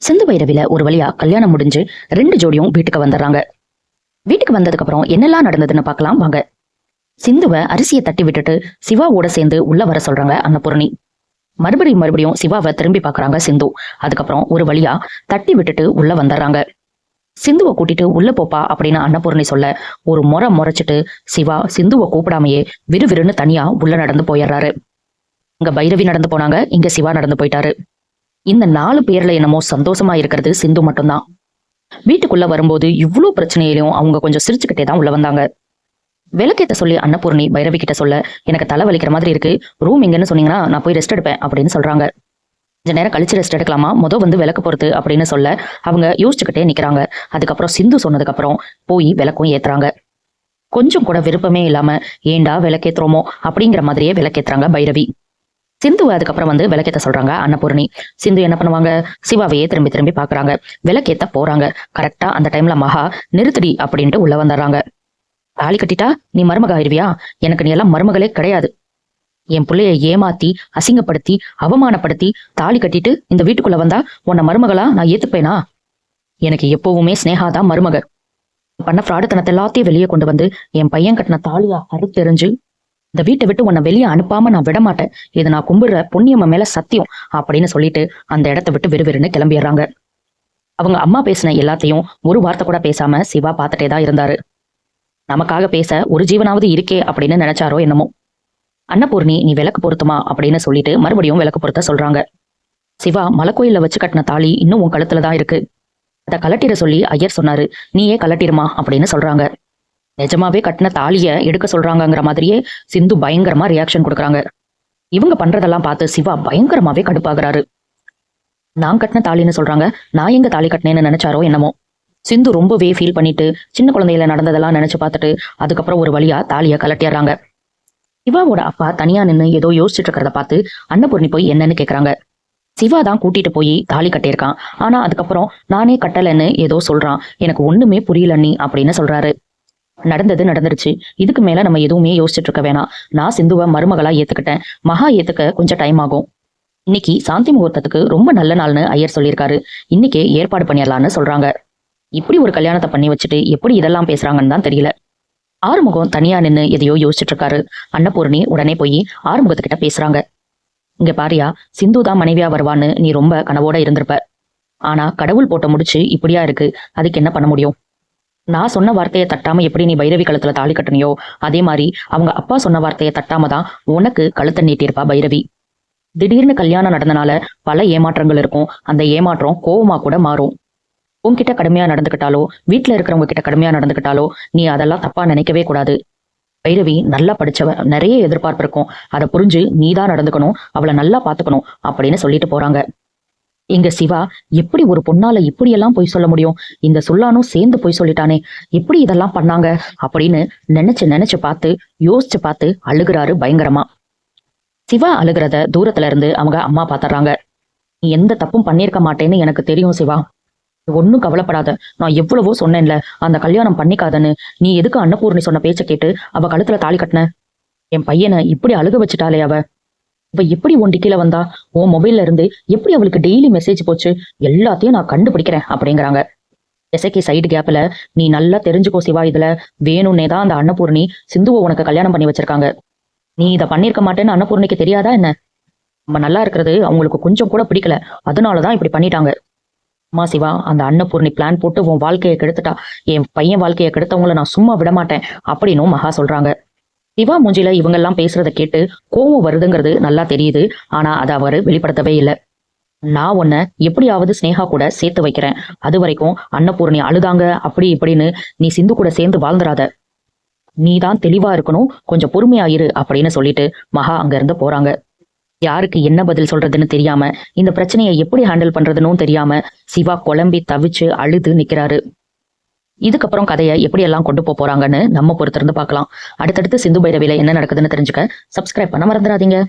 சிந்து பைரவில ஒரு வழியா கல்யாணம் முடிஞ்சு 2 ஜோடியும் வீட்டுக்கு வந்துடுறாங்க. வீட்டுக்கு வந்ததுக்கு அப்புறம் என்னெல்லாம் நடந்ததுன்னு பார்க்கலாம் வாங்க. சிந்துவை அரிசியை தட்டி விட்டுட்டு சிவாவோட சேர்ந்து உள்ள வர சொல்றாங்க அன்னபூரணி. மறுபடியும் சிவாவை திரும்பி பாக்குறாங்க சிந்து. அதுக்கப்புறம் ஒரு வழியா தட்டி விட்டுட்டு உள்ள வந்துடுறாங்க. சிந்துவை கூட்டிட்டு உள்ள போப்பா அப்படின்னு அன்னபூரணி சொல்ல ஒரு முறைச்சிட்டு சிவா சிந்துவை கூப்பிடாமையே விறுவிறுன்னு தனியா உள்ள நடந்து போயிடுறாரு. இங்க பைரவி நடந்து போனாங்க, இங்க சிவா நடந்து போயிட்டாரு. இந்த 4 பேர்ல என்னமோ சந்தோஷமா இருக்கிறது சிந்து மட்டும்தான். வீட்டுக்குள்ள வரும்போது இவ்வளவு பிரச்சனையிலையும் அவங்க கொஞ்சம் சிரிச்சுக்கிட்டே தான் உள்ள வந்தாங்க. விளக்கேத்த சொல்லி அன்னபூர்ணி பைரவி கிட்ட சொல்ல, எனக்கு தலை வலிக்கிற மாதிரி இருக்கு, ரூம் எங்கன்னு சொன்னீங்கன்னா நான் போய் ரெஸ்ட் எடுப்பேன் அப்படின்னு சொல்றாங்க. கொஞ்ச நேரம் கழிச்சு ரெஸ்ட் எடுக்கலாமா, வந்து விளக்கு பொறுத்து அப்படின்னு சொல்ல அவங்க யோசிச்சுக்கிட்டே நிக்கிறாங்க. அதுக்கப்புறம் சிந்து சொன்னதுக்கு அப்புறம் போய் விளக்கும் ஏத்துறாங்க. கொஞ்சம் கூட விருப்பமே இல்லாம ஏண்டா விளக்கேத்துறோமோ அப்படிங்கிற மாதிரியே விளக்கேத்துறாங்க பைரவி. சிந்துவை அதுக்கப்புறம் விளக்கேத்த சொல்றாங்க அன்னபூர்ணி. சிந்து என்ன பண்ணுவாங்க, சிவாவையே திரும்பி திரும்பி பாக்குறாங்க. விளக்கேத்த போறாங்க. கரெக்டா அந்த டைம்ல மகா நிறுத்தடி அப்படின்ட்டு உள்ள வந்துடுறாங்க. தாலி கட்டிட்டா நீ மருமக ஆயிருவியா? எனக்கு நீ எல்லாம் மருமகளே கிடையாது. என் பிள்ளைய ஏமாத்தி அசிங்கப்படுத்தி அவமானப்படுத்தி தாலி கட்டிட்டு இந்த வீட்டுக்குள்ள வந்தா உன்னை மருமகளா நான் ஏத்துப்பேனா? எனக்கு எப்பவுமே ஸ்னேகாதான் மருமக. பண்ண ஃப்ராடுத்தனத்தை எல்லாத்தையும் வெளியே கொண்டு வந்து என் பையன் கட்டின தாலியா அறுத்தெறிஞ்சு இந்த வீட்டை விட்டு உன்னை வெளியே அனுப்பாம நான் விட மாட்டேன். இது நான் கும்பிடுற பொன்னியம்மா மேல சத்தியம் அப்படின்னு சொல்லிட்டு அந்த இடத்த விட்டு விறுவிறுன்னு கிளம்பிடுறாங்க. அவங்க அம்மா பேசின எல்லாத்தையும் ஒரு வார்த்தை கூட பேசாம சிவா பார்த்துட்டே தான் இருந்தாரு. நமக்காக பேச ஒரு ஜீவனாவது இருக்கே அப்படின்னு நினைச்சாரோ என்னமோ. அன்னபூர்ணி நீ விளக்கு பொருத்துமா அப்படின்னு சொல்லிட்டு மறுபடியும் விளக்கு பொருத்த சொல்றாங்க. சிவா மலைக்கோயில வச்சு கட்டின தாலி இன்னும் உன் கழுத்துலதான் இருக்கு, அதை கலட்டிட சொல்லி ஐயர் சொன்னாரு, நீயே கலட்டிருமா அப்படின்னு சொல்றாங்க. நிஜமாவே கட்டின தாலிய எடுக்க சொல்றாங்கிற மாதிரியே சிந்து பயங்கரமா ரியாக்ஷன் கொடுக்குறாங்க. இவங்க பண்றதெல்லாம் பார்த்து சிவா பயங்கரமாவே கடுப்பாகிறாரு. நான் கட்டின தாலின்னு சொல்றாங்க, நான் எங்க தாலி கட்டினேன்னு நினைச்சாரோ என்னமோ. சிந்து ரொம்பவே ஃபீல் பண்ணிட்டு சின்ன குழந்தையில நடந்ததெல்லாம் நினைச்சு பார்த்துட்டு அதுக்கப்புறம் ஒரு வழியா தாலிய கலட்டிடுறாங்க. சிவாவோட அப்பா தனியா நின்று ஏதோ யோசிச்சுட்டு இருக்கிறத பார்த்து அன்னபூர்ணி போய் என்னன்னு கேக்குறாங்க. சிவா தான் கூட்டிட்டு போய் தாலி கட்டியிருக்கான், ஆனா அதுக்கப்புறம் நானே கட்டலைன்னு ஏதோ சொல்றான், எனக்கு ஒண்ணுமே புரியல நீ அப்படின்னு சொல்றாரு. நடந்தது நடந்துருச்சு, இதுக்கு மேல நம்ம எதுவுமே யோசிச்சுட்டு இருக்க வேணாம். நான் சிந்துவை மருமகளா ஏத்துக்கிட்டேன், மகா ஏத்துக்க கொஞ்சம் டைம் ஆகும். இன்னைக்கு சாந்தி முகூர்த்தத்துக்கு ரொம்ப நல்ல நாள்னு ஐயர் சொல்லியிருக்காரு, இன்னைக்கே ஏற்பாடு பண்ணிடலான்னு சொல்றாங்க. இப்படி ஒரு கல்யாணத்தை பண்ணி வச்சுட்டு எப்படி இதெல்லாம் பேசுறாங்கன்னு தான் தெரியல. ஆறுமுகம் தனியா நின்னு எதையோ யோசிச்சுட்டு இருக்காரு. அன்னபூர்ணி உடனே போய் ஆறுமுகத்துக்கிட்ட பேசுறாங்க. இங்க பாரியா, சிந்து தான் மனைவியா வருவான்னு நீ ரொம்ப கனவோட இருந்திருப்ப. ஆனா கடவுள் போட்ட முடிச்சு இப்படியா இருக்கு, அதுக்கு என்ன பண்ண முடியும்? நான் சொன்ன வார்த்தையை தட்டாம எப்படி நீ பைரவி கழுத்துல தாலி கட்டணியோ அதே மாதிரி அவங்க அப்பா சொன்ன வார்த்தையை தட்டாம தான் உனக்கு கழுத்தை நீட்டியிருப்பா பைரவி. திடீர்னு கல்யாணம் நடந்தனால பல ஏமாற்றங்கள் இருக்கும், அந்த ஏமாற்றம் கோவமா கூட மாறும். உன்கிட்ட கடுமையா நடந்துக்கிட்டாலோ வீட்டுல இருக்கிறவங்க கிட்ட கடுமையா நடந்துக்கிட்டாலோ நீ அதெல்லாம் தப்பா நினைக்கவே கூடாது. பைரவி நல்லா படிச்சவ, நிறைய எதிர்பார்ப்பு இருக்கும், அதை புரிஞ்சு நீதான் நடந்துக்கணும், அவளை நல்லா பாத்துக்கணும் அப்படின்னு சொல்லிட்டு போறாங்க. இங்க சிவா எப்படி ஒரு பொண்ணால இப்படியெல்லாம் பொய் சொல்ல முடியும், இந்த சொல்லானும் சேர்ந்து பொய் சொல்லிட்டானே, எப்படி இதெல்லாம் பண்ணாங்க அப்படின்னு நினைச்சு பார்த்து யோசிச்சு பார்த்து அழுகுறாரு பயங்கரமா. சிவா அழுகிறத தூரத்துல இருந்து அவங்க அம்மா பாத்துறாங்க. நீ எந்த தப்பும் பண்ணிருக்க மாட்டேன்னு எனக்கு தெரியும் சிவா, ஒன்னும் கவலைப்படாத, நான் எவ்வளவோ சொன்னேன்ல அந்த கல்யாணம் பண்ணிக்காதன்னு, நீ எதுக்கு அன்னபூர்ணி சொன்ன பேச்ச கேட்டு அவ கழுத்துல தாலி கட்டின? என் பையனை இப்படி அழுக வச்சுட்டாலே அவ. இப்ப எப்படி ஒண்டி கீழே வந்தா, உன் மொபைல்ல இருந்து எப்படி அவளுக்கு டெய்லி மெசேஜ் போச்சு, எல்லாத்தையும் நான் கண்டுபிடிக்கிறேன் அப்படிங்கிறாங்க. எசைக்கு சைடு கேப்ல நீ நல்லா தெரிஞ்சுக்கோ சிவா, இதுல வேணும்னே தான் அந்த அன்னபூர்ணி சிந்துவை உனக்கு கல்யாணம் பண்ணி வச்சிருக்காங்க. நீ இதை பண்ணிருக்க மாட்டேன்னு அன்னபூர்ணிக்கு தெரியாதா என்ன? நம்ம நல்லா இருக்கிறது அவங்களுக்கு கொஞ்சம் கூட பிடிக்கல, அதனாலதான் இப்படி பண்ணிட்டாங்க. அம்மா சிவா, அந்த அன்னபூர்ணி பிளான் போட்டு உன் வாழ்க்கையை கெடுத்துட்டா, என் பையன் வாழ்க்கையை கெடுத்தவங்கள நான் சும்மா விட மாட்டேன் அப்படின்னும் மகா சொல்றாங்க. சிவா மூஞ்சில இவங்கெல்லாம் பேசுறத கேட்டு கோவம் வருதுங்கிறது நல்லா தெரியுது, ஆனா அதை அவரு வெளிப்படுத்தவே இல்லை. நான் உன்னை எப்படியாவது ஸ்னேகா கூட சேர்த்து வைக்கிறேன், அது வரைக்கும் அன்னபூர்ணி அழுதாங்க அப்படி இப்படின்னு நீ சிந்து கூட சேர்ந்து வாழ்ந்துராத, நீதான் தெளிவா இருக்கணும், கொஞ்சம் பொறுமையாயிரு அப்படின்னு சொல்லிட்டு மகா அங்க இருந்து போறாங்க. யாருக்கு என்ன பதில் சொல்றதுன்னு தெரியாம, இந்த பிரச்சனையை எப்படி ஹேண்டில் பண்றதுன்னு தெரியாம சிவா குழம்பி தவிச்சு அழுது நிக்கிறாரு. இதுக்கப்புறம் கதையை எப்படி எல்லாம் கொண்டு போறாங்கன்னு நம்ம பொறுத்திருந்து பார்க்கலாம். அடுத்தடுத்து சிந்து பைரவில என்ன நடக்குதுன்னு தெரிஞ்சுக்க சப்ஸ்கிரைப் பண்ண மறந்துடாதீங்க.